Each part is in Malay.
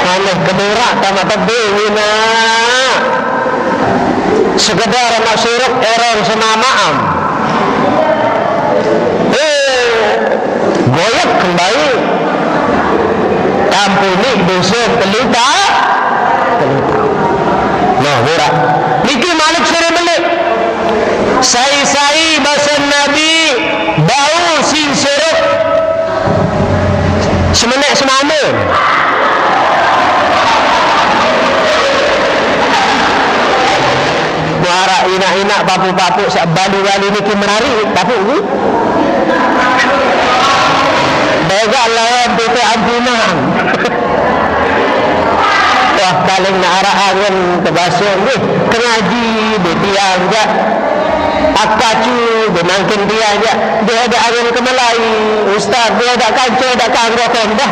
Malih kemurak sama tebingina sekedar masyuruk erong semamaam goyok kembali kampuni dusun telita nah murah niki Malik suri melik sai bahasa Nabi bau sin syuruk semenek semamun muara inak-inak papu-papu sak bali-bali niki menari papu ni begak lawan PT Ampunang wah paling nak arah angin ke basung ni kengaji betiang je akacu benangkin dia je dia ada angin ke Melai ustaz dia ada kancah ada kanggo kendah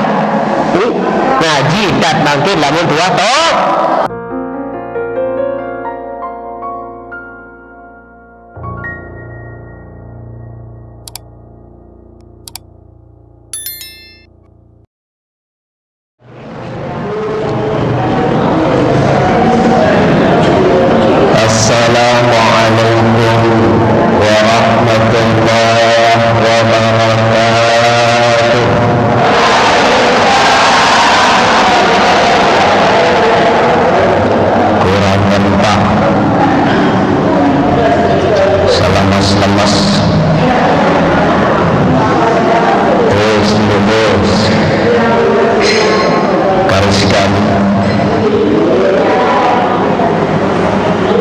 ngaji tak mungkin lamun tua toh.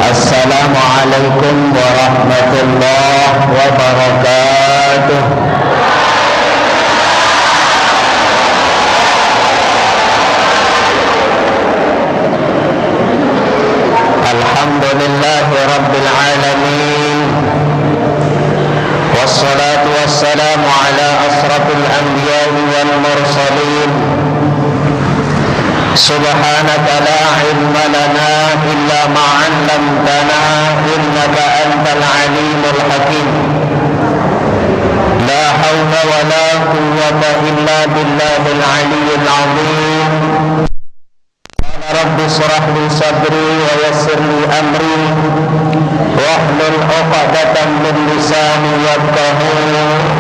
Assalamualaikum warahmatullahi wabarakatuh. Alhamdulillahi rabbil alamin. Wassalatu wassalamu ala asrafil anbiya'i wal mursalin. Subhanaka la ilma lana illa ma 'allamtana innaka antal alimul hakim. La hawla wa la quwwata illa billahil aliyyil azim. Qala rabbi shrah li sadri wa yassir li amri wahlul 'uqdatam min lisani yafqahu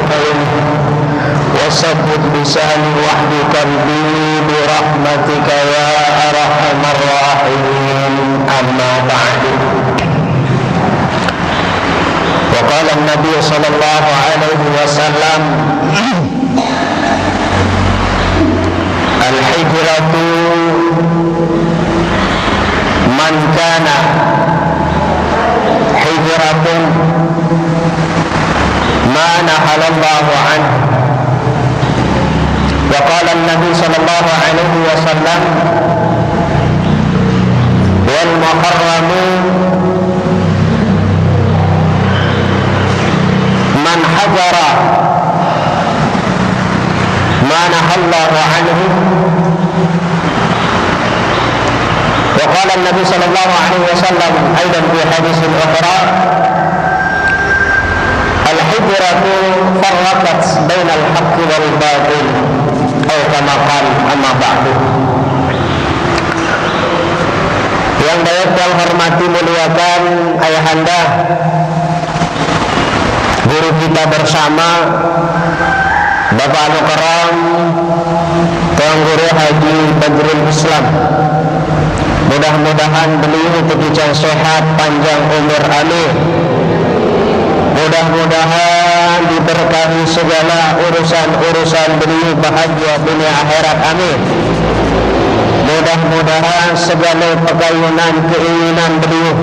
qawli wasabbit lisani wahdi qalbi birahmatika ya arhamar rahimin. Amma ba'du. Wa qala an-nabiy sallallahu alaihi wasallam al-hijratu man kana hijratun ma nahalallahu anhu. وقال النبي صلى الله عليه وسلم والمحرم من حجر ما نهى الله عنه. وقال النبي صلى الله عليه وسلم أيضا في حديث أخرى الحجرة فرقت بين الحق والباطل atau kama qala amma ba'du. Yang saya hormati muliakan ayahanda guru kita bersama Bapak Al-Mukarram Tuan Guru Haji Badrul Islam. Mudah-mudahan beliau tetap sehat, panjang umur, amin. Mudah-mudahan diberkahi segala urusan-urusan beliau, bahagia dunia akhirat, amin. Mudah-mudahan segala pekayunan keinginan beliau,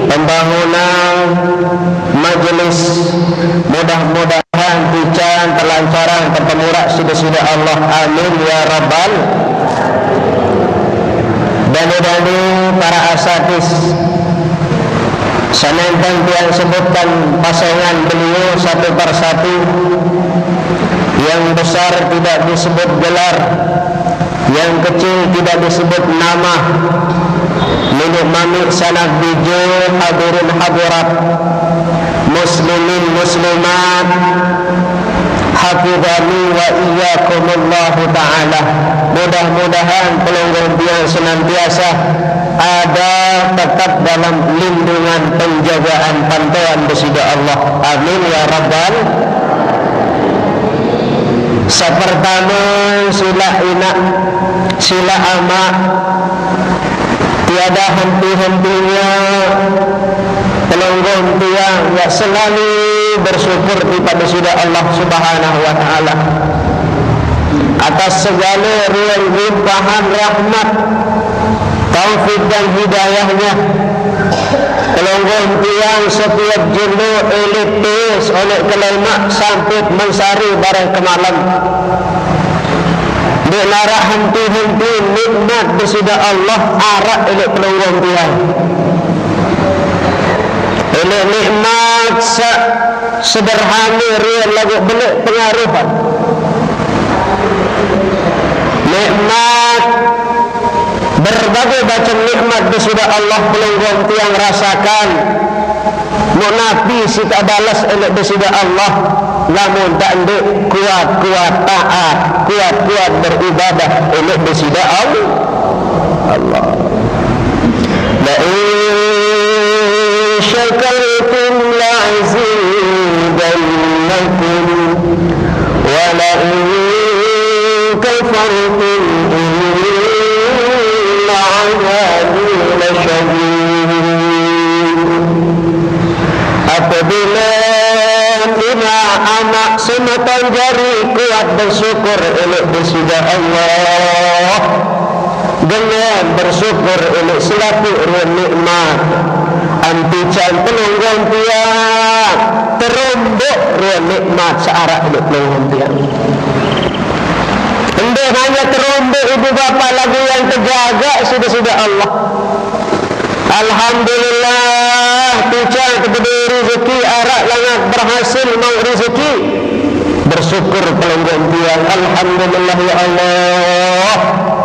pembangunan majelis, mudah-mudahan bican terlancaran terpemurak sida-sida Allah, amin ya rabbal. Dani-dani para asatis senenteng yang sebutkan pasangan beliau satu persatu. Yang besar tidak disebut gelar, yang kecil tidak disebut nama. Minuk mamik sanak bijo hadirin hadirat, muslimin muslimat, hafizani wa iyyakumullahu ta'ala. mudah-mudahan pelonggon tiang senantiasa ada tetap dalam lindungan penjagaan pantauan bersida Allah. Amin ya rabbal. Sepertama sila inak sila amak tiada henti-hentinya pelonggon tiang yang selalu bersyukur kepada bersida Allah Subhanahu wa taala atas segala limpahan rahmat, taufik dan hidayahnya. Pelonggon tiang setiap jenuh elitis oleh kelemak sampai mensari barang kemalam. Denara henti-henti nikmat bersida Allah arak oleh pelonggon tiang. Oleh nikmat sederhana real lagu belik pengaruhan. Nikmat berbagai macam nikmat bersida Allah pelonggon tiang rasakan. Munafi si tak balas elok bersida Allah, namun tak ndek kuat-kuat taat, kuat-kuat beribadah elok bersida Allah. La in syakartum la'azidannakum wa la in kafartum inna 'adzabi lasyadid. Apabila bina anak sematan jari kuat bersyukur elok bersida Allah, dengan bersyukur elok selaku nikmat antican pelonggon tiang terombok nikmat searah elok pelonggon tiang. Hendak hanya terombok ibu bapa lagu yang terjaga sudah Allah. Alhamdulillah tican kepada rezeki arak langat berhasil mau rezeki bersyukur pelonggon tiang. Alhamdulillah ya Allah,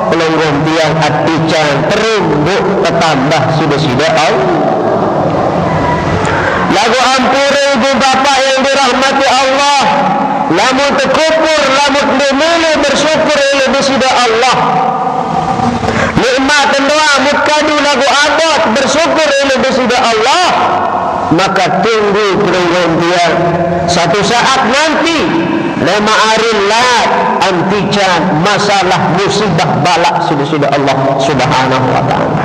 pelonggon tiang tican terumbuk tertambah sudah Allah. Lagu ampura ibu bapa yang dirahmati Allah, lamun terkupur lamun memilih bersyukur oleh bersida Allah. Nikmat doa mukadu lagu abad bersyukur oleh bersida Allah, maka tunggu pelonggon tiang satu saat nanti lama arillat antican masalah musibah balak sudah Allah Subhanahu wa taala.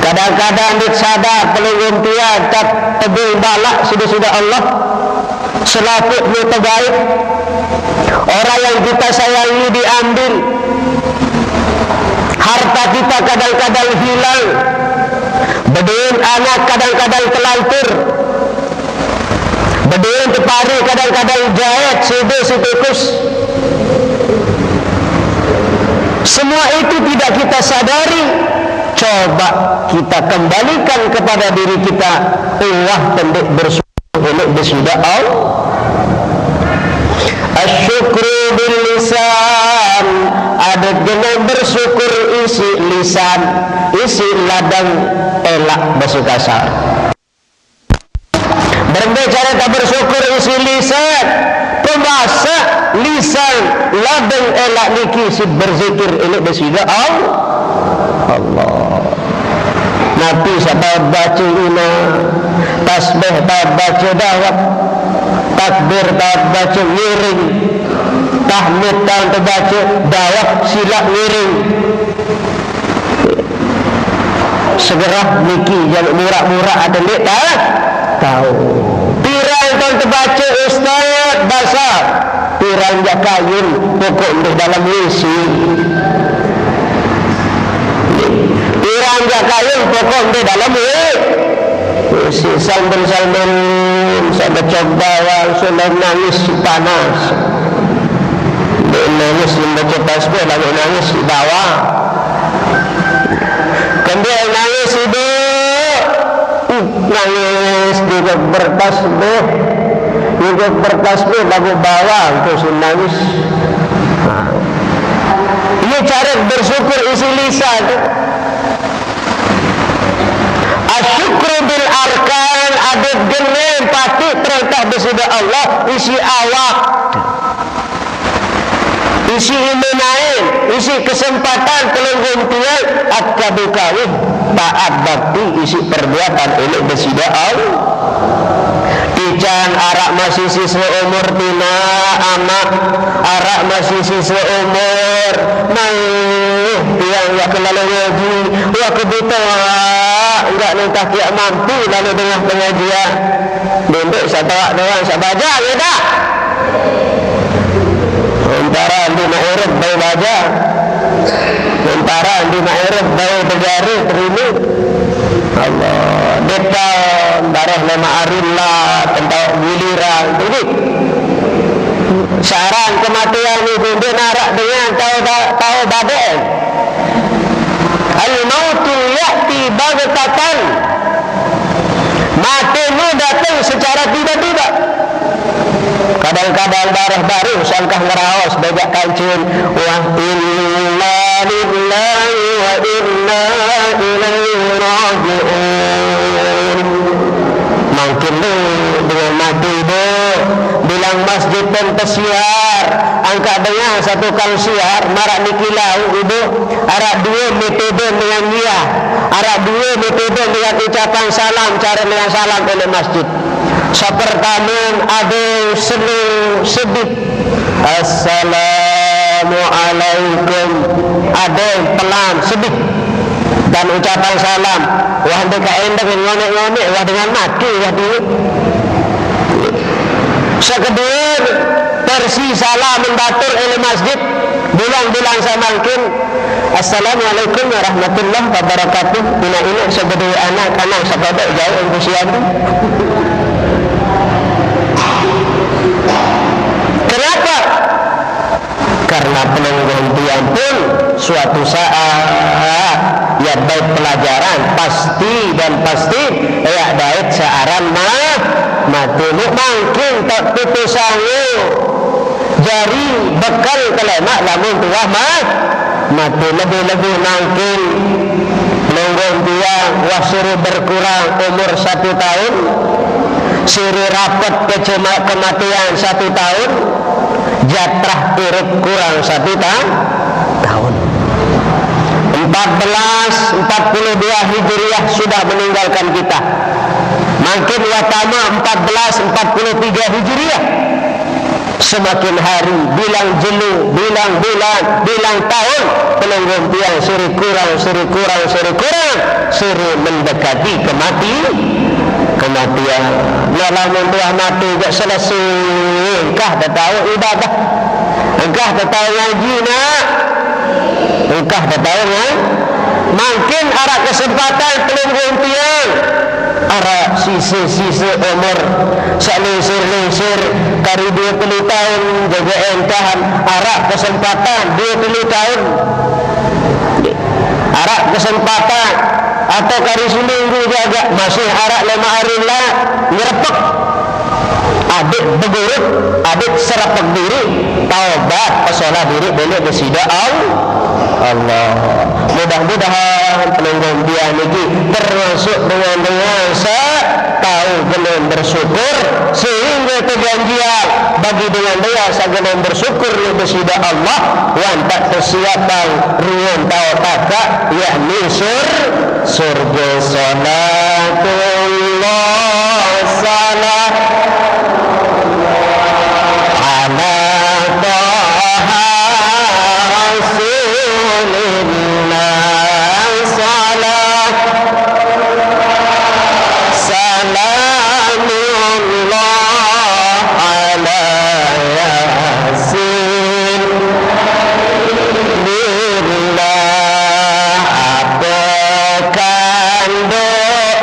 Kadang-kadang dia sadar pelonggon tiang tak tebing balak sudah Allah selaputnya terbaik. Orang yang kita sayangi diambil, harta kita kadang-kadang hilang, bedin anak kadang-kadang telantur, bedin tepari kadang-kadang jahit sebe setikus. Semua itu tidak kita sadari. Coba kita kembalikan kepada diri kita, Allah tendek bersyukur oleh bersida Allah. Asyukru bil lisan, ada dengan bersyukur isi lisan, isi ladang elak bahasa kasar. Berbicara tak bersyukur isi lisan, pembahasa lisan ladang elak niki si berzikir elok bersida Allah. Nabi sahabat baca ina, tasbih tak baca dawat, takbir tak baca wiring, tahmid tak terbaca dawat silap wiring. Segera niki jaluk murah-murah ada lek tak tahu. Pirang tak terbaca ustaz basar, pirang jak kayun pokok di dalam isi. Pirang jak kayun pokok di dalam isi. Salman saya coba sudah nangis panas, nangis membaca tasbih lalu nangis di bawah. Kemudian nangis itu nangis juga bertasbih lagu bawah terus nangis. Ini cara bersyukur isi lisan. Asyukru bil arkan, ada genem pati perintah bersida Allah isi awak. isi imenain, isi kesempatan pelenggung tiang akadu kawin taat bakti isi perbuatan elok besida Allah. Ican arak masih siswa umur tina anak arak masih siswa umur mai tiang ya kelalu ngaji ya kebuta enggak nentah kiak mampu lalu tengah pengajian duduk satawak doang sabaja ya dah antara di ma'irib bau baja antara di ma'irib bau berjari terima Allah depan darah lama arillah tentang giliran jadi saran kematian itu dia narak dengan tahu badan al-mautu ya'ti baghtatan mati itu datang secara tiba-tiba. Kadang-kadang darah baru sangkah ngeraos bejak kancing wa inna lillahi wa inna ilaihi raji'un. Makin lu dengan mati itu bilang masjid dan tersiar angkat dengan satu kali siar marak nikilau ibu arak dua metode dengan dia arak dua metode dengan ucapan salam cara dengan salam oleh masjid. Sepertama ada sedih Assalamualaikum ada pelan sedih dan ucapan salam wah dekat endek ngonek-ngonek wah dengan mati wah dulu sekedua versi salam membatur oleh masjid bulang-bulang samakin Assalamualaikum warahmatullahi wabarakatuh ini sekedua anak-anak sekedua jauh usia kenapa? Karena penanggungan pun suatu saat ya baik pelajaran pasti ya baik searan mati mungkin tak putusannya jari bekal kelemak lamun tuah mati lebih mungkin penanggungan dia wasuruh berkurang umur 1 tahun siri rapat kematian 1 tahun jatrah urip kurang 1 tahun 1442 Hijriah sudah meninggalkan kita makin watama 1443 Hijriah semakin hari bilang jelu bilang bulan bilang tahun penanggung tiang siri kurang siri mendekati kematian lamun telah mati tak selesai engkah tak tahu ibadah engkah tak tahu ngaji nak engkah tak tahu makin arah kesempatan penanggung tiang arah sisi umur selisir kari 20 tahun jaga entahan arah kesempatan 20 tahun arah kesempatan atau kari seminggu jaga masih arah 5 hari lah ngerepek adik begurut adik serapek diri taubat pesolah diri boleh bersida Allah mudah-mudahan penanggung dia lagi termasuk dengan tahu belum bersyukur sehingga perjanjian bagi dengan dia sagenan bersyukur bersida Allah wantak persiapan ruang tahu takak yakni surga salatullah salat ala taha rasulillah salat salamullah ala yasin billah apa kandung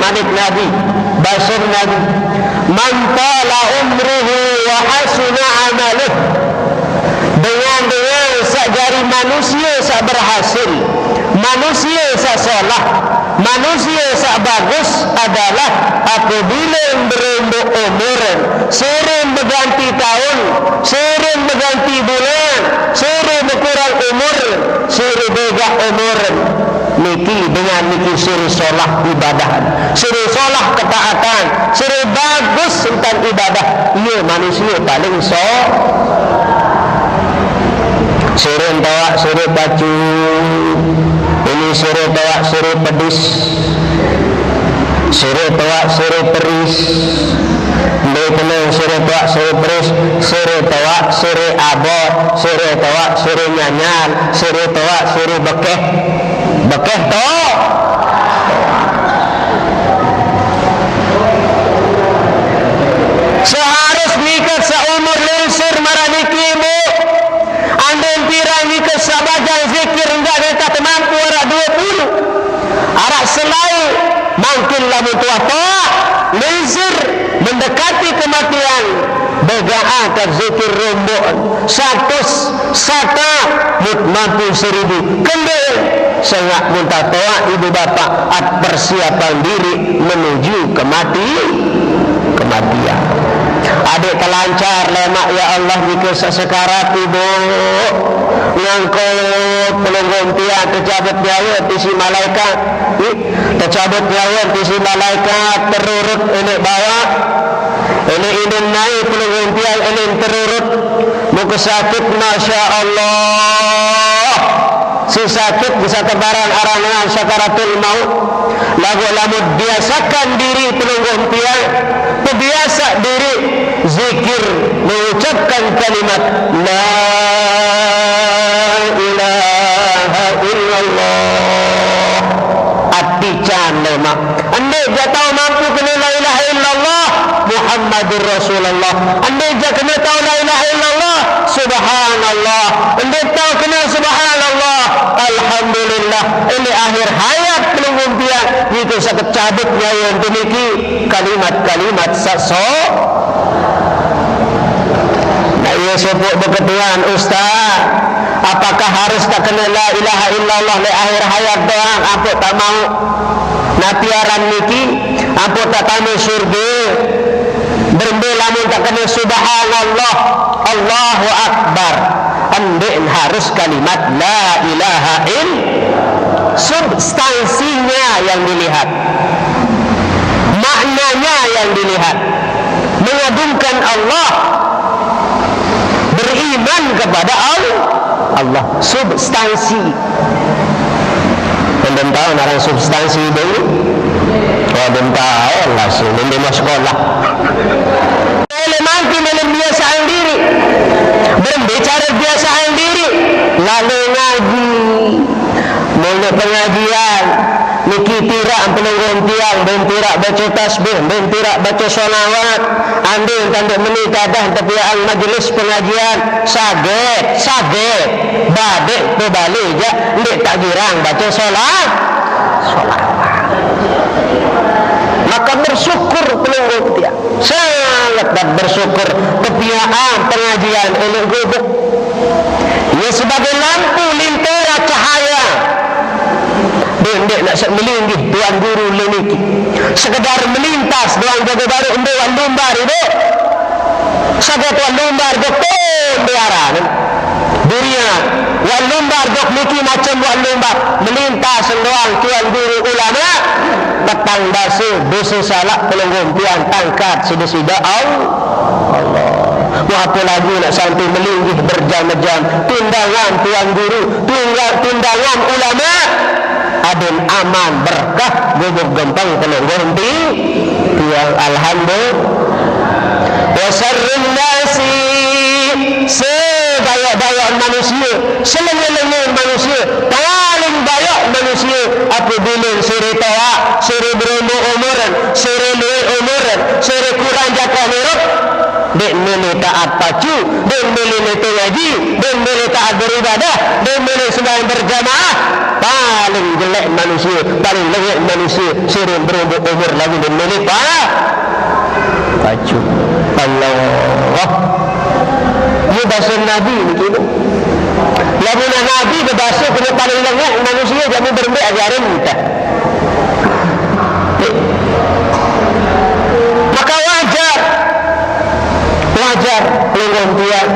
manik Nabi, basir Nabi, man tala umruhu wa hasuna amaluh, dengan sajari manusia sak berhasil, manusia sak solah, manusia sak bagus adalah apabila berumur umuran, sering berganti tahun, sering berganti bulan, sering berkurang umur, sering begah umuran. Niki dengan niki sering solah ibadah, sering solah ketaatan, sering bagus tentang ibadah. Ia manusia paling sering tawa, sering baju, ini sering tawa, sering pedis, sering tawa, sering peris, sering tawa, sering peris, sering tawa, sering abot, sering tawa, sering nyanyan, sering tawa, sering bekeh tawa. Seharus nikah seumur lensur maraniki ibu. Andai pirang nikah sabajang zikir enggak kita mampu arak 20. Arak selai makinlah mutua-tua lensur mendekati kematian. Bega'akan zikir rombongan 100 sata mampu 1000 kendel sangat muntah toa ibu bapa at persiapan diri menuju kematian. Adik terlancar lemak ya Allah jika sesekarat ibu ngangkut pelunggung tiang tercabut nyawa tisi malaikat, tercabut nyawa tisi malaikat terurut ini bawah ini naik pelunggung tiang ini terurut muka sakit masya Allah. Si sakit bisa terbarang arah dengan syakaratul maut. Lagu-lagu biasakan diri pelunggung tiang, terbiasa diri zikir mengucapkan kalimat la ilaha illallah. Ati can lemak. Andai dia tahu mampu kena la ilaha illallah Muhammadur Rasulullah. Andai dia kena tahu la ilaha illallah subhanallah. Andai tahu kena subhanallah alhamdulillah. Ini akhir hayat pelunggung tiang. Itu sakit cabutnya yang demikian kalimat-kalimat sakso. Nah, ia sebut berketuan Ustaz, apakah harus tak kena la ilaha illallah di akhir hayat doang? Apa tak mau natiaran niki? Apa tak tamu surga? Bermbelamun tak kena subhanallah Allahu Akbar. Andai harus kalimat la ilaha illallah. Substansinya yang dilihat, maknanya yang dilihat, mengagungkan Allah, beriman kepada Allah. Substansi belum tahu narang substansi dulu. Oh belum tahu langsung belum sekolah. Elementi membiasakan diri, berbicara biasaan diri, lalu ngaji, mulai pengajian, niki tirak pelunggung tiang, ben tirak baca tasbih, ben tirak baca sholawat, andai tanda menikadah tapi al majlis pengajian, saget, badek berbalik je, ndik tak girang baca sholawat. Maka bersyukur pelunggung tiang, sangat dan bersyukur kepiaan pengajian elok gubuk. Ia sebagai lampu lintera cahaya. Dek nak melinggih tuan guru leniki. Sekedar melintas doang jaga baru wan lumbar itu. Saga tuan lumbar betul biaran. Dunia wan lumbar dok niki macam wan lumbar melintas doang tuan guru ulama. Petang basuh dosa salah pelunggung tiang tangkat sida-sida Allah. Apa lagi nak sampai melinggih berjam-jam tundangan tuan guru, tundangan ulama. Adun aman berkah gubuk gempang pelunggung tiang alhamdulillah. Wa sarrun nasi sebanyak-banyak manusia, selengah-lengah manusia, paling banyak manusia apabila suri tawa, suri berumur umuran, suri luar umuran, suri kurang jaka nurut, dek mili taat pacu, dek mili itu ngaji, dek mili taat beribadah, dek mili sembahyang berjamaah, paling paling jelek manusia, paling lengit manusia, sering berumur lagi dan melipat baju Allah. Ini bahasa Nabi begitu. Lamunlah Nabi berbahasa kena paling lengit manusia, jangan berembik ajaran kita. Maka wajar pelengong tiang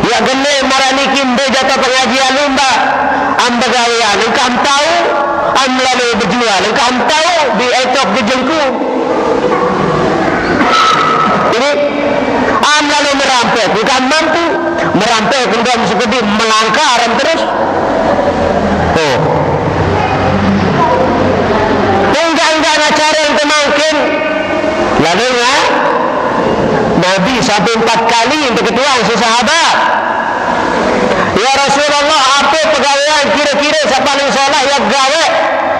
ya gene marani kimbe jatuh pengajian lumba ambagawian engkau tahu amlalu berjual engkau tahu di etok jejengku ini amlalu merampok bukan mampu merampok kemudian seperti melangkaran terus enggak acara yang temangkin lalu ya Nabi sampai 4 kali untuk ketuaan sesahabat. Ya Rasulullah, apa pegawaian kira-kira saya paling soleh yang gawe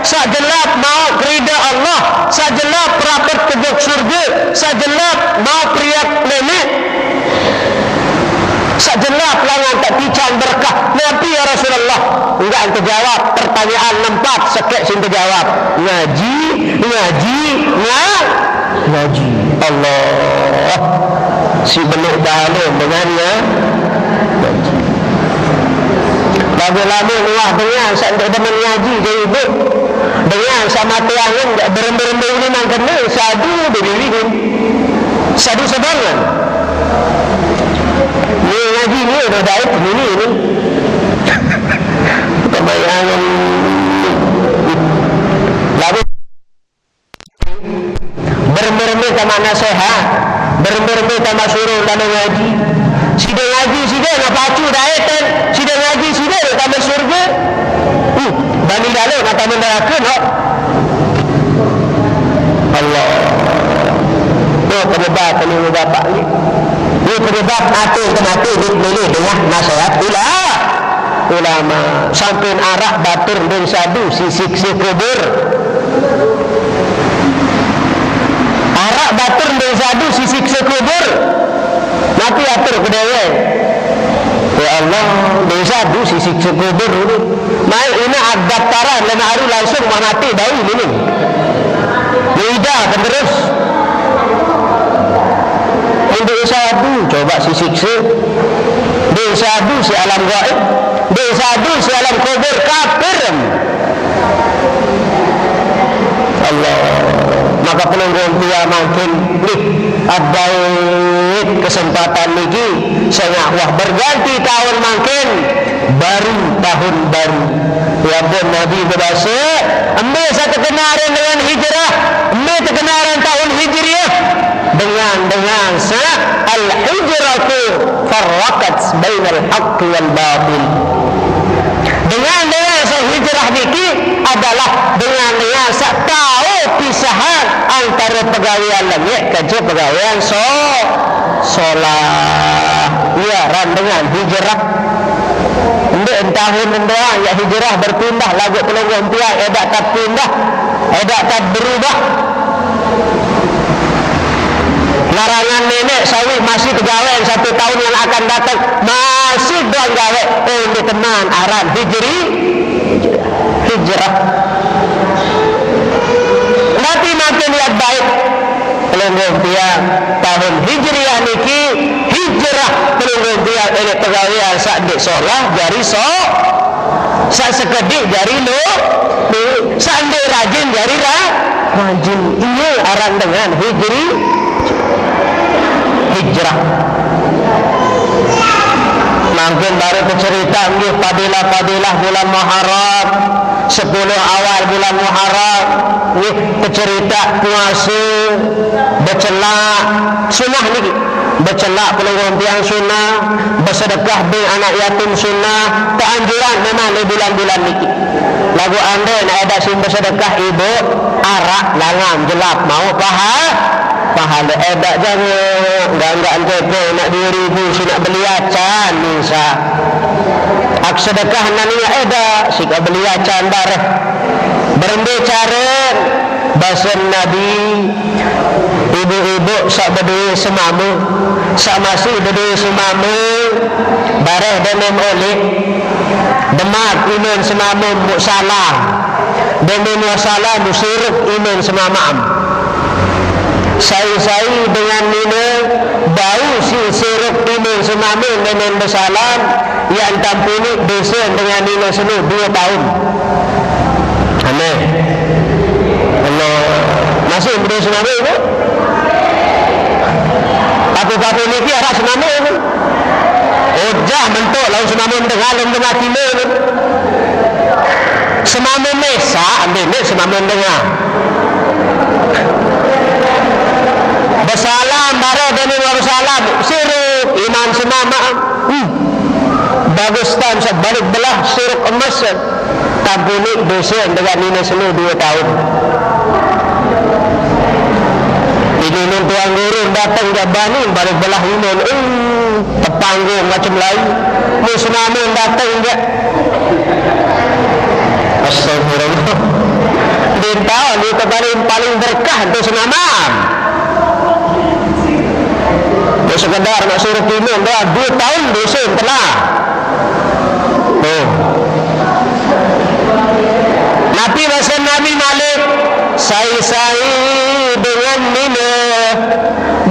sak jelap mau kerida Allah, sak jelap rapat kejok surga, sak jelap mau priak nenek, sak jelap langan tak picang berkah. Nabi ya Rasulullah enggak terjawab pertanyaan 4 sekek sing terjawab ngaji Allah si benar dalam dengannya ngaji lama-lama Allah dengan saya tidak mengaji jadi ibu dengan sama tuangan berembur-embur ini nangkena sadu berdiriin sadu sebangan ini ngaji ini udah daik ini kebayangan lalu berembur-embur sama nasihat berembur-embur sama suruh dan ngaji sida ngaji sida nak pacu daetan sida ngaji sida nak tambah surga bani dalam nak tambah neraka Allah penyebab bapak ni penyebab atur boleh dengar nasihat ulama sampai arah batur dan sadu sisik kubur arak batur dan sadu sisik kubur nanti atur kedaya ya Allah dan sadu sisik kubur main ini adab taran dan hari langsung menghati daun ini lidah terus untuk sadu coba sisik dan sadu si alam gaib dan sadu si alam kubur kafir Allah maka penunggung dia makin ada kesempatan lagi saya wah berganti tahun makin baru tahun baru ya pun Nabi berbahasa ambil satu kenaran dengan hijrah ambil kenaran tahun hijriah dengan al-hijratu farraqat bainal haqqi wal batil dengan hijrah niki adalah dengan saya tahu pisahan antara pegawaian langit kerja pegawaian solah ya ran dengan hijrah tahun mendoa ya hijrah berpindah lagu pelenggung tiang edak tak pindah edak tak berubah larangan nenek sawi masih pegawai 1 tahun yang akan datang masih doang gawe untuk teman aran hijrah nanti makin lihat baik pelenggung tiang tahun hijriah niki hijrah pelenggung tiang ini pegawaian sadik solah jari sak sekedik jari sandek rajin jari rajin ini aran dengan hijrah mungkin baru bercerita padilah bulan Muharram 10 awal bulan Muharram ni bercerita puasa bercelak sunnah ni bercelak pelenggung tiang sunnah bersedekah bil anak yatim sunnah keanjuran memang di bulan-bulan ni lagu anda nak ada sim bersedekah ibu arak langan jelap mau pahala edak jangan enggak ente nak 2,000 si nak beli acan nisa ak sedekah nania edak si nak beli acan darah berbicara bahasa Nabi ibu-ibu sak berdua semamu sak masih berdua semamu bareh dan oleh demak iman semamu salah dengan wassalam musyrif iman semamam. Saya dengan nina bau si siruk iman semamam dengan bersalam yang tampuni dosa dengan nina senu 2 tahun. Amin. Allah masih berdosa semamam itu? Apa-apa ni ki arah semamam itu? Ojah mentok lalu semamam dengan tengah timur itu. Semamam mesa ambil ni semamam tengah. Bersalam barang dan bersalam siruk iman semamam. Bagus tan sebalik belah siruk emas tampuni dosa dengan nina selu 2 tahun. Ini tuan guru datang jabani balik belah iman tepanggung macam lain musnamun datang je. Astagfirullah. Dia tahu ni paling berkah untuk semamam. Dia sekedar nak suruh iman dah 2 tahun dosa telah. Nabi bahasa Nabi Malik saya dengan nina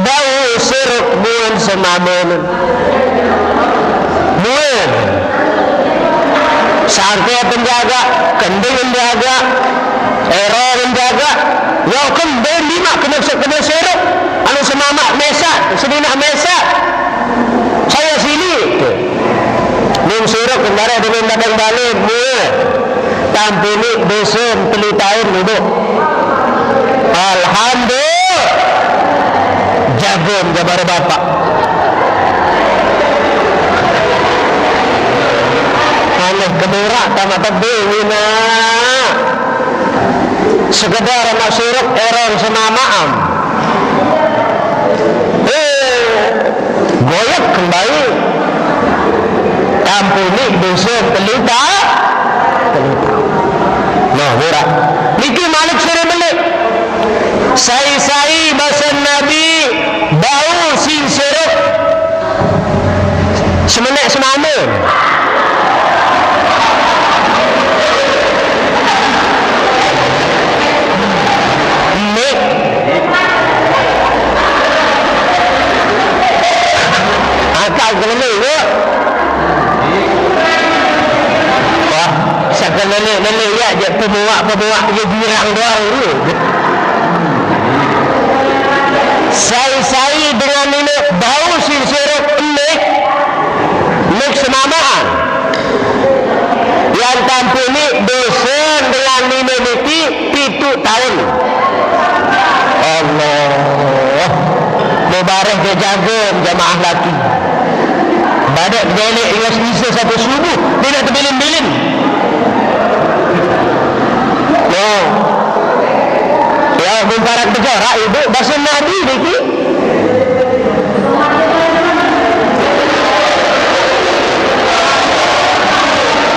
bau siruk buan semamam buan sangka penjaga kendeng penjaga era penjaga ya kendeng 5 kena siruk anu semama mesak sedinah mesak saya sini ning siruk kembali dengan dadang balik buan tampuni dosa 3 tahun duduk. Alhamdulillah jagung jabar bapak alih keberak tamat tebina sekedar nak suruh erong semamaam goyak kembali tampuni dosa 3 tahun. Nah, murah. Niki Malik suruh balik. Saya bahasa Nabi bau sin siruk semenek semama. Nek akal kelele ke? Wah, sakal lele ya je pemuak je girang doang tu. Saya dengan ini bau sin siruk nek semamaan yang tampuni dosa dengan ini niki 7 tahun. Allah mubarak ke jagung jamaah laki badak gelek ingat bisa satu subuh tidak terbilin-bilin. Ya mubarak berjarak ibu bahasa Nabi niki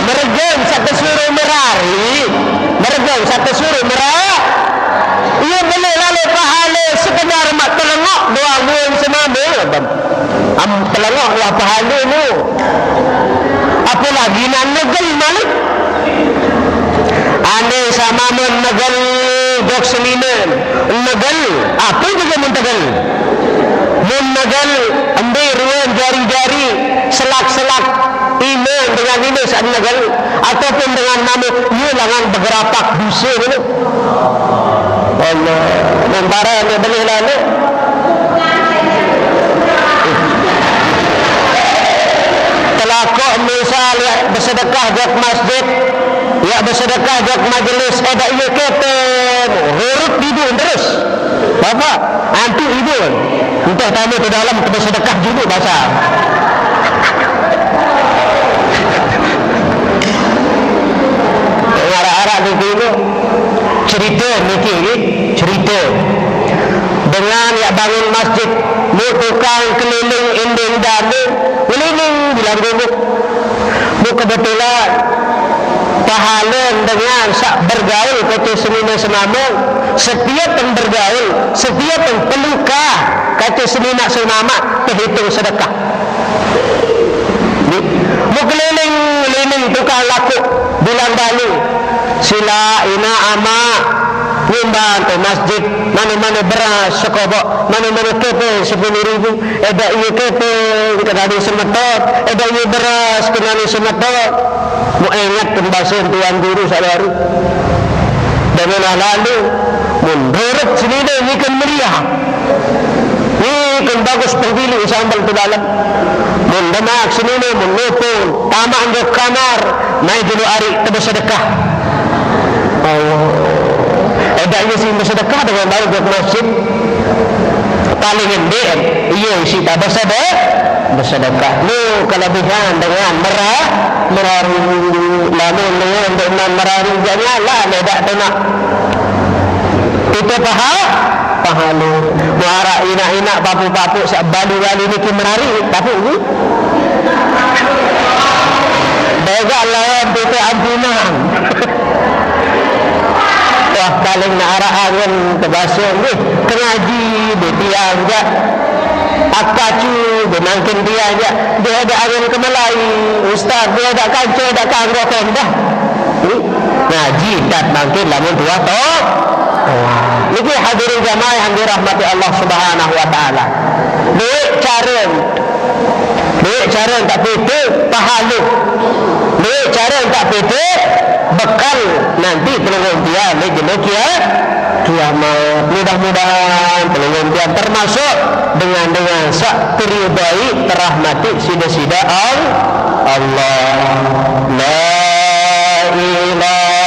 mergem satu suruh merari mergem satu suruh merah ia boleh lalu pahala sekedar mak telengok doa buang semama telengok lah pahala tu apalagi nak negel malik ane sama menegel dok seminan negel apa juga mentegel menegel ambil ruang jari-jari selak-selak iman dengan ini saat negel ataupun dengan nama ia langan bergerapak dosa dulu. Allah membara dia boleh lalu telakok misal ya bersedekah jok masjid ya bersedekah jok majlis ada ia keten huruf hidup terus bapak antu hidup untuk tamu ke dalam bersedekah juga bahasa arah-arah itu cerita mungkin cerita dengan ya bangun masjid mu tukang keliling inding dami keliling bilang dulu mu kebetulan pahala dengan sak bergaul kata semina semama setiap yang bergaul setiap yang pelukah kata semina semama terhitung sedekah mu keliling tukang laku bilang dami sila ina ama nyumbang ke masjid mana-mana beras sekobok, mana-mana kepe 10.000, ada iya kepe kenani semetot, ada iya beras kenani semetot. Mu ingat pembahasan tuan guru saya dan lalu menurut sini ini kan meriah, ini kan bagus pembili sambal tu dalam mendemak sini menopong tamak untuk kamar naik dulu hari terbersedekah. Allah edaknya sih bersedekah dengan baik buat masjid paling endek iya isi tak bersedekah lu kelebihan dengan merari lalu dengan merari jangan lah ledak tu nak itu pahalu muara inak-inak papu-papu bali-bali ni merari papu ni begak lah itu ampunang wah paling nak arah angin ke bahasa ni kengaji betiang je akacu benangkin dia je dia ada angin ke Melai ustaz dia ada kancah ada kanggo kendah ngaji tak mungkin lamun tua toh ini hadirin jamaah yang dirahmati Allah subhanahu wa ta'ala duit cara tak pete pahalu duit cara tak pete bekal nanti penghentian dia kiamat. Mudah-mudahan penghentian termasuk dengan sak teridai terahmati sida-sida Allah. La ilaha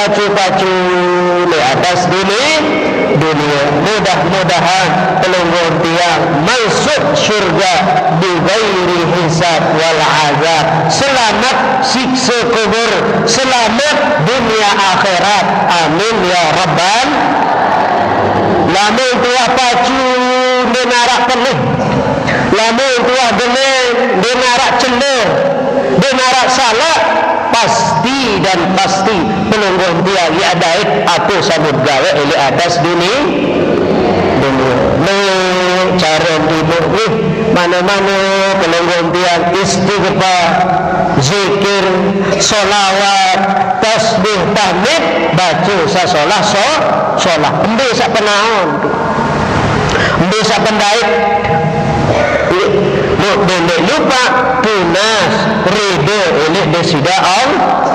pacu-pacu di atas dunia. Mudah-mudahan pelunggur tiang masuk syurga bi ghairi hisab wal azab. Selamat siksa kubur, selamat dunia akhirat. Amin ya rabbal lamun tuah pacu denarak pelih, lamun tuah geleng denarak celur, denarak salah, pasti dan pasti pelungguh dia ya daik atau sabut gawe ili atas dunia cara hidup ni mana-mana pelungguh dia istighfar, zikir, solawat, tasbih, tahmid, baca sasolah solah ambil sak penaon ambil sak pendaik boleh lupa tunas ridho oleh desida Allah.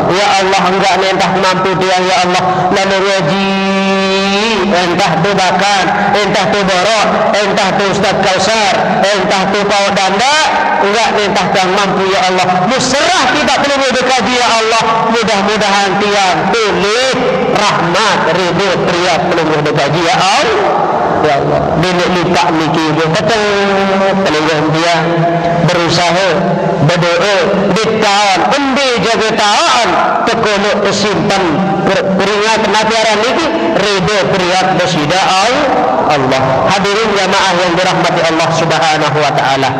Ya Allah enggak entah mampu dia ya Allah lalu ngaji entah tu bahkan entah tu borok entah tu Ustaz Kausar entah tu Pak Danda enggak entah yang mampu ya Allah musrah tidak perlu berkaji ya Allah mudah-mudahan tiang pilih rahmat ridho pria perlu berkaji ya Allah. Ya Allah, nenek lupa mikir betul pelanggan dia berusaha berdoa ditawan ambil jaga tawan tekolok kesimpan peringat natiaran ini ridho periak bersida Allah. Hadirin jamaah yang dirahmati Allah subhanahu wa ta'ala,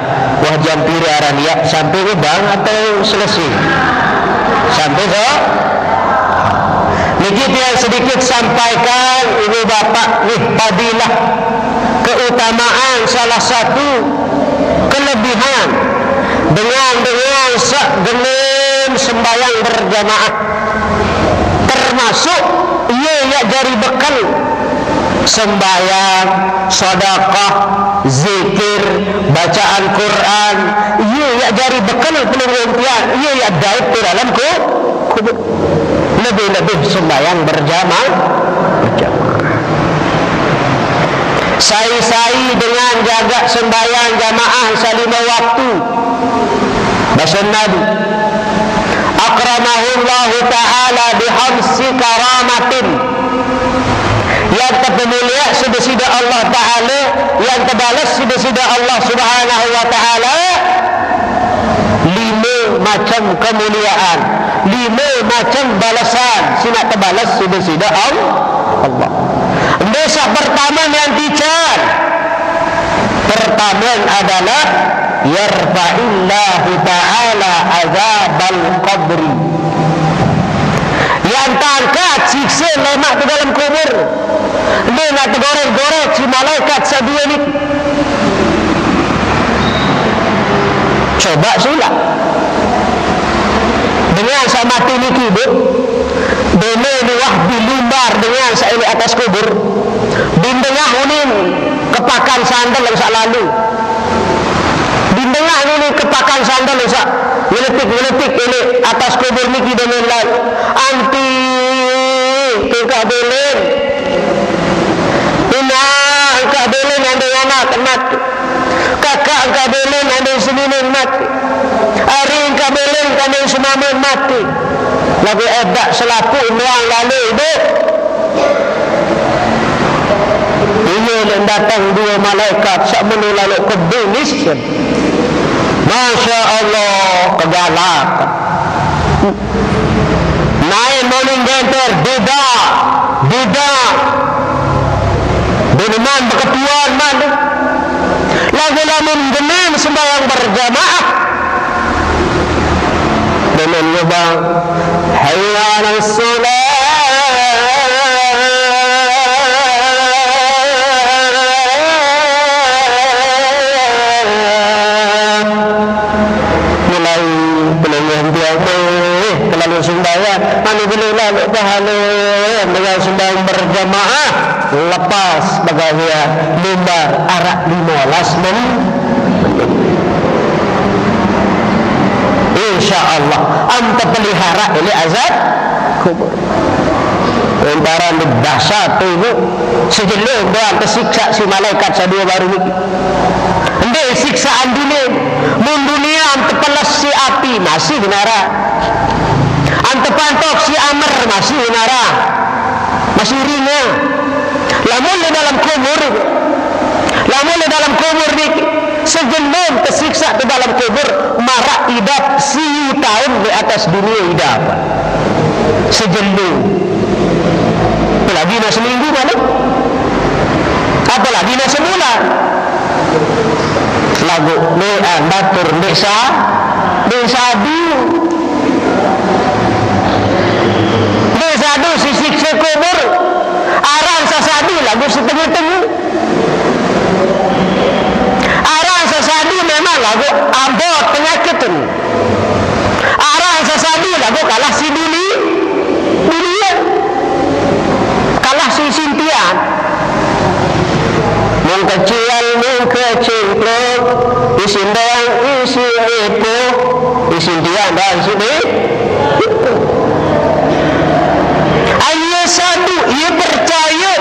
wajah piri arania sampai udang atau selesai sampai ke begitu yang sedikit sampaikan ibu bapak nih fadilah keutamaan salah satu kelebihan dengan sembahyang berjamaah termasuk ia ya dari bekal sembahyang, sedekah, zikir, bacaan Quran ia ya dari bekal pelunguan ia ya daud di dalam kubur lebih-lebih sembahyang berjamaah sai-sai dengan jaga sembahyang jamaah salima waktu bahasa Nabi akramahullahu ta'ala bihamsi karamatin yang terpemulia sudah Allah ta'ala yang terbalas sudah Allah subhanahu wa ta'ala 5 macam kemuliaan 5 macam balasan sina terbalas sudah Allah. Besok pertama yang dican pertama adalah yarfa'illahu ta'ala azabal qabri yang tangkat siksa lemak di dalam kubur dia nak tergoreng-goreng si malaikat sedia ni coba sila dengan saya mati ni hidup dene luah dilumbar dengan saya di atas kubur bintengah unin kepakan sandal yang sak lalu bintengah unin kepakan sandal yang sak ngeletik ini atas kubur ni dene lalu anti tukah belen ina angka belen ada anak mati kakak angka belen ada seminin mati hari angka belen ada semuanya mati lagi edak selaku nuang lalu hidup ini yang datang 2 malaikat sak menulalu kebunis Masya Allah kegalak naik morning genter beda beneman berketuan mana lagu lamun genim sembahyang berjamaah dengan nyebang hayya 'alas salat mulai pelanggan dia terlalu sembahyang mana boleh lalu pahala dengan sembahyang berjamaah lepas bagaya lumbar arak 15 menit insyaallah anta pelihara ini azab kubur lebaran dahsyat tu ibu sejelur doang tersiksa si malaikat sadua baru ni ndek siksaan dunia mun dunia anta pelas si api masih nara anta pantok si amr masih nara masih ringan lamun di dalam kubur ni sejelur tersiksa di dalam kubur marak idap si tahun di atas dunia idap sejelur lagi nak seminggu mana lagu ne'an batur desa sadu sisik sekubur aran sasadu lagu setengah-tengah aran sasadu memang lagu abot penyakit aran sasadu lagu kalah si dunia kalah si sintian mengkecil isin doang isi itu isin tian dan sini ayat satu ia percaya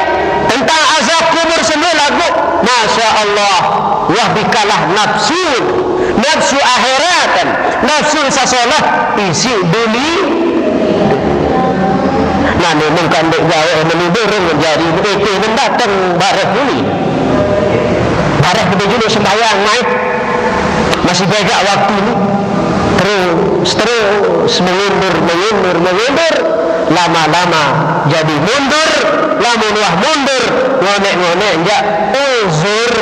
tentang azab kubur semua lagu Masya Allah wah bikalah nafsu akhiratan nafsu sasolah isi dunia nah memang kandek gawe menudur menjadi mereka mendatang barah ini barah begitu sembahyang naik masih banyak waktu ini terus mengundur lama-lama jadi mundur lamun wah mundur ngonek enggak uzur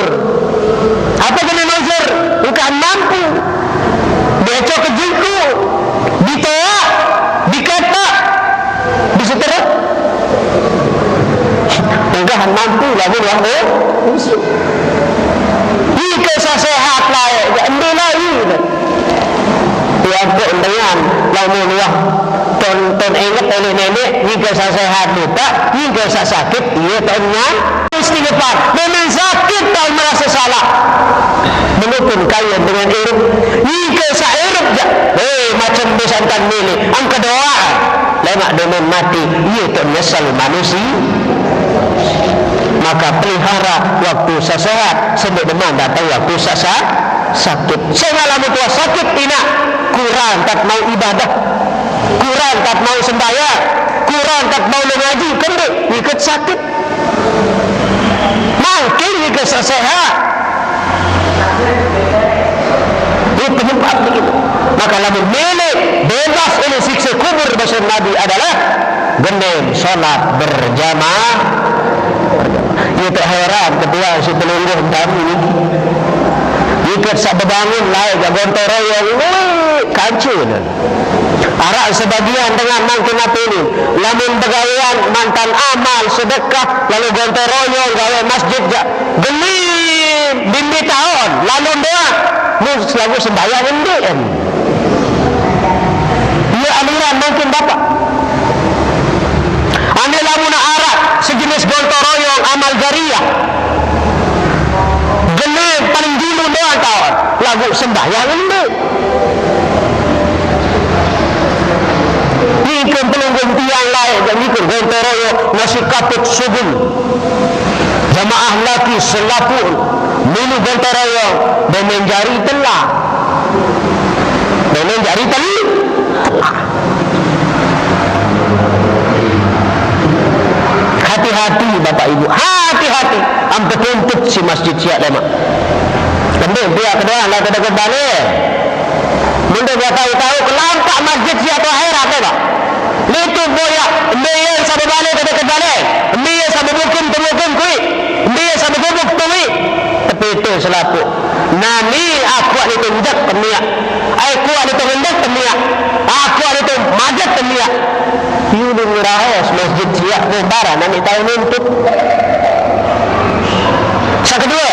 apa kena uzur bukan mampu becok kejiku ditolak dikata disetera enggak mampu lamun wah uzur jika sehat layak ambil lagi yang dengan lamun wah tonton ingat oleh nenek jika sehat lupa jika sakit ia tanya istighfar memang sakit tak merasa salah menukun kaya dengan irup jika sairup macam besantan milik ang kedua lemak dengan mati ia tak menyesal manusia maka pelihara waktu sehat sebab demam datang waktu sakit segala mutua sakit tidak kurang tak mau ibadah kurang tak mau sembahyang kurang tak mau mengaji kendek ikut sakit mungkin ikut sehat itu penyebab begitu maka lamun milik bebas oleh siksa kubur bahasa Nabi adalah genem solat berjamaah itu heran ketua si pelungguh kami ini ikut sak berbangun lain gontoroyong ini kancun arak sebagian dengan mungkin apa ini lamun pegawaian mantan amal sedekah lalu gontoroyong gawe masjid geni bimbi tahun lalu doa mus lagu sembahyang ini ia aliran mungkin bapak ane lamun arak sejenis gontoroyong amal jariah geni paling dulu doa tahun lagu sembahyang ini ikut pelunggung tiang lain dan ikut gontoroyo nasi kaput subun jamaah laki selapun milu gontoroyo dan menjari telah hati-hati bapak ibu hati-hati ampe tuntut si masjid siap lemak kemudian pihak kedua lah kedua balik benda dia tahu-tahu kelampak masjid siap akhirat lemak itu boyak dia sampai balik kedua balik dia sampai bukum kui dia sampai gubuk tui tapi itu selapuk nani aku ada tunjuk temiak aku ada tunjuk temiak aku ada tu majat temiak yudung rahos masjid siap lebaran nani tahu nuntut kedua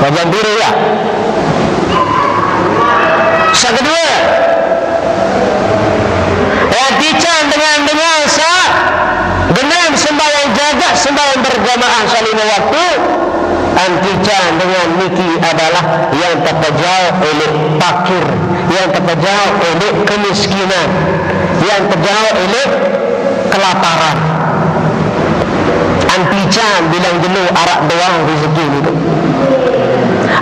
wajan biru ya kedua bicara dengan dengan sembahyang jaga sembahyang berjamaah salina waktu antican dengan niki adalah yang terjauh oleh fakir yang terjauh oleh kemiskinan yang terjauh oleh kelaparan antican bilang jenuh arak doang rezeki itu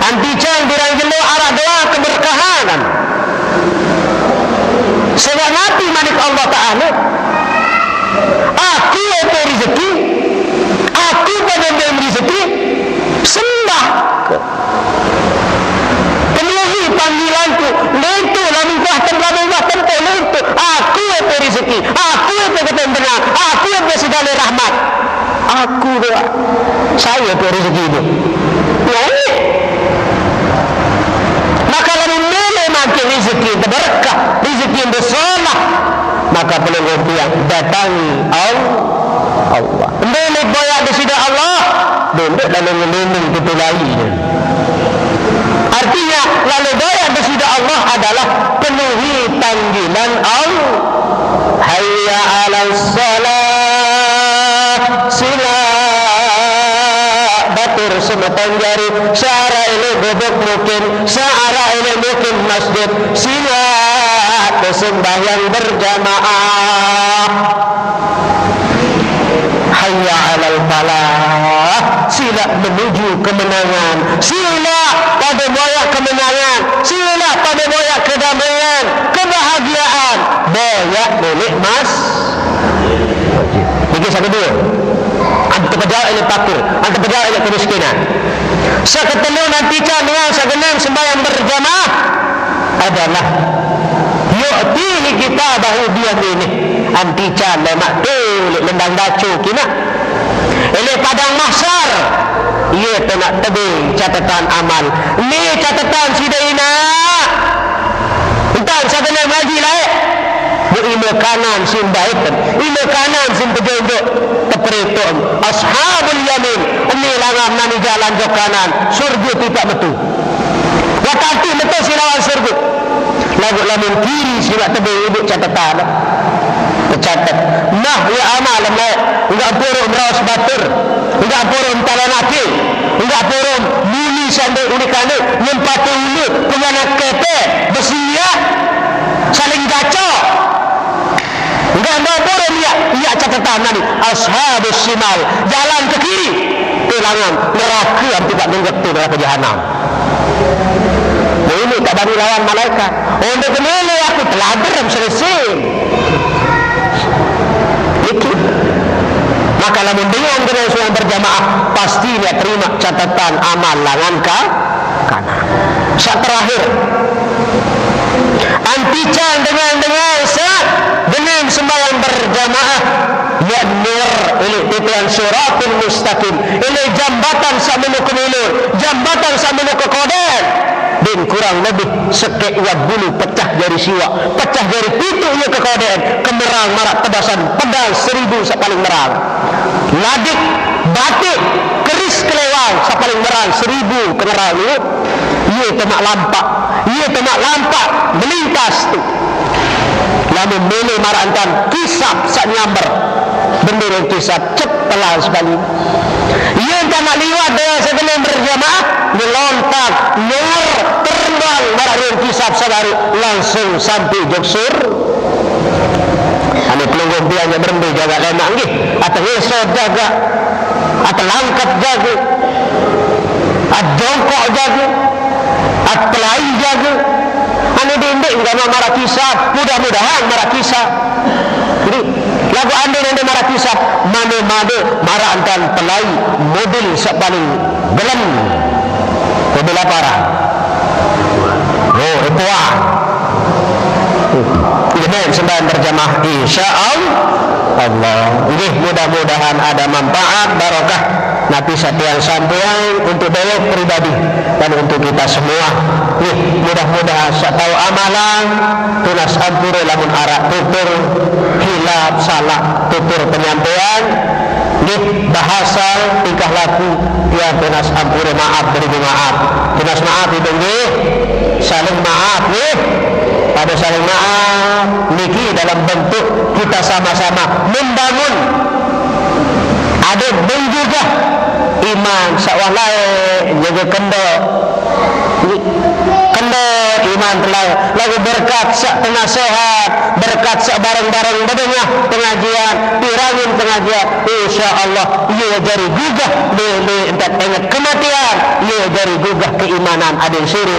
antican bilang jenuh arak doang keberkahanan sebab Nabi manik Allah Ta'ala aku itu rezeki aku pengambil rezeki sembah penuhi panggilanku lentu lalu bahkan lentu aku itu rezeki aku itu ketenangan aku itu segala rahmat aku doa saya itu rezeki itu maka pelengkap yang datangi Allah. Milik boyak di sini Allah, duduk dalam ngelindung itu lagi. Artinya lalu boyak di sini Allah adalah penuhi panggilan Allah. Hayya 'alas salat, sila batur semeton jari, syara ini gobok mungkin, syara ini mungkin masjid, sila sembahyang berjamaah. Hayya 'alal falah, sila menuju kemenangan, sila pada boyak kemenangan, sila pada boyak kedamaian, kebahagiaan, boyak milik mas. Ini satu dua. Anta berjauh ini pakir, anta berjauh ini kemiskinan. Seketemu nanti dengan segenang sembahyang berjamaah adalah yu'tihi kitabahu biyamini, antican lemak tulik lendang dacu kina ini padang mahsyar, ia nak tebing catatan amal ni catatan sidaina entah sebenarnya lagi lain ime kanan sim baikan, ime kanan sim petunjuk teperhitung ashabul yamin, ini langam nani jalan jok kanan surga tidak betul wakati betul silawan surga lagu lamun kiri sila tebing ibu catatan tercatat nah ya amal lemah enggak purun beras batur enggak purun talanaki enggak purun muli sampai unikane nyempati ulut penyana kete bersia saling gacok enggak purun ya catatan nani ashabus simal jalan ke kiri ulangan neraka yang tidak mengerti dalam jahanam. Ini tak bagi lawan malaikat. Untuk kembali aku telah selesai. Itu. Maka lamun dengan semua berjamaah pasti dia terima catatan amal langan kanan. Saat terakhir antican dengan sembahyang berjamaah ya nur ini titian suratul mustaqim ini jambatan sambil ke mulur jambatan sambil ke koden dan kurang lebih sekian bulu pecah dari siwa pecah dari pitu ia ke koden kemerang marak tebasan pedang 1000 sepaling merang ladik batik keris kelewang sepaling merang 1000 kemerang ia temak lampak melintas tu lamun mele marantan kisap sak nyamber bendera kisap cepelah sekali ia tak nak liwat dengan segenap berjamaah melontak nur terbang barang kisap sabaru langsung sampai joksur ane pelunggung bianya berhenti jaga lemak nggih atau esok jaga atau langkap jaga atau jongkok jaga atau pelai jaga ane dinding sama marah kisah mudah-mudahan marah kisah jadi lagu anda yang marah kisah mana-mana marah antan pelai mobil sepaling gelem mobil aparah itu ini sembahyang berjamaah insyaallah. Ini mudah-mudahan ada manfaat barokah Nabi Satian sampean untuk daya pribadi dan untuk kita semua. Mudah-mudahan tahu amalan tunas ampure lamun arak tutur hilaf salah tutur penyampaian bahasa tingkah laku ya tunas ampure maaf beribu maaf tunas maaf itu saling maaf pada saling maaf niki dalam bentuk kita sama-sama membangun ada menjaga iman sawalai jaga kendok iman telah lagu berkat sak tengah sehat berkat sak bareng-bareng bedanya pengajian pirangin pengajian insyaallah ia jari gugah entak ingat kematian ia jari gugah keimanan ada yang siri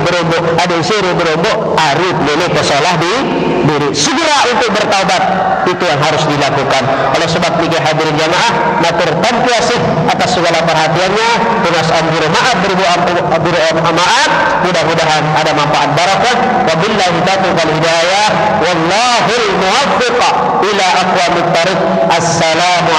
berombok arif boleh kesalah di diri segera untuk bertaubat itu yang harus dilakukan oleh sebab tiga hadirin jamaah matur tanpiasih atas segala perhatiannya tunas ampun maaf beribu maaf mudah-mudahan ada manfaat barakah wabillahi taufiq wal hidayah wallahul muwaffiq ila aqwamit thariq assalamu